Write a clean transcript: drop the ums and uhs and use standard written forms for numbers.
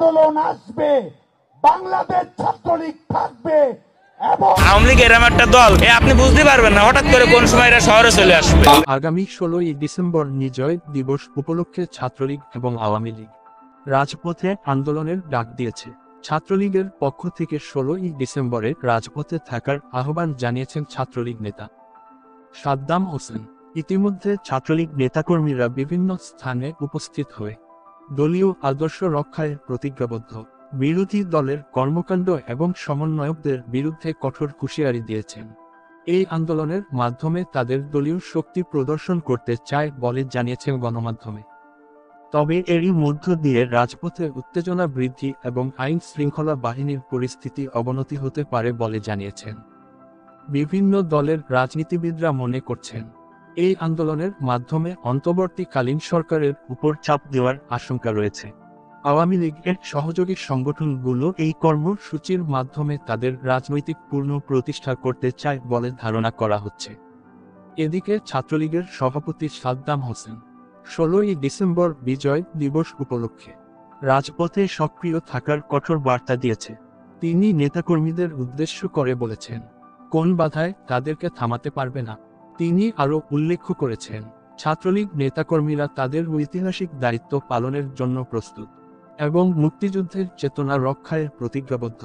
আন্দোলন আসবে, বাংলাদেশ ছাত্রলীগ থাকবে। আওয়ামী লীগ এরম একটা দল আপনি বুঝতে পারবেন না হঠাৎ করে কোন সময় এরা শহরে চলে আসবে। আগামী 16ই ডিসেম্বর বিজয় দিবস উপলক্ষে ছাত্রলীগ এবং আওয়ামী লীগ রাজপথে আন্দোলনের ডাক দিয়েছে। ছাত্রলীগের পক্ষ থেকে 16ই ডিসেম্বরে রাজপথে থাকার আহ্বান জানিয়েছেন ছাত্রলীগ নেতা সাদ্দাম হোসেন। ইতিমধ্যে ছাত্রলীগ নেতাকর্মীরা বিভিন্ন স্থানে উপস্থিত হয়ে দলীয় আদর্শ রক্ষায় প্রতিজ্ঞাবদ্ধ। বিরোধী দলের কর্মকাণ্ড এবং সমন্বয়কদের বিরুদ্ধে কঠোর হুঁশিয়ারি দিয়েছেন। এই আন্দোলনের মাধ্যমে তাদের দলীয় শক্তি প্রদর্শন করতে চায় বলে জানিয়েছেন গণমাধ্যমে। তবে এরই মধ্য দিয়ে রাজপথে উত্তেজনা বৃদ্ধি এবং আইন শৃঙ্খলা বাহিনীর পরিস্থিতি অবনতি হতে পারে বলে জানিয়েছেন। বিভিন্ন দলের রাজনীতিবিদরা মনে করছেন এই আন্দোলনের মাধ্যমে অন্তর্বর্তীকালীন সরকারের উপর চাপ দেওয়ার আশঙ্কা রয়েছে। আওয়ামী লীগের সহযোগী সংগঠনগুলো এই কর্মসূচির মাধ্যমে তাদের রাজনৈতিক পূর্ণ প্রতিষ্ঠা করতে চায় বলে ধারণা করা হচ্ছে। এদিকে ছাত্রলীগের সভাপতি সাদ্দাম হোসেন 16ই ডিসেম্বর বিজয় দিবস উপলক্ষে রাজপথে সক্রিয় থাকার কঠোর বার্তা দিয়েছে। তিনি নেতাকর্মীদের উদ্দেশ্য করে বলেছেন, কোন বাধায় তাদেরকে থামাতে পারবে না। তিনি আরও উল্লেখ করেছেন, ছাত্রলীগ নেতাকর্মীরা তাদের ঐতিহাসিক দায়িত্ব পালনের জন্য প্রস্তুত এবং মুক্তিযুদ্ধের চেতনা রক্ষায় প্রতিজ্ঞাবদ্ধ।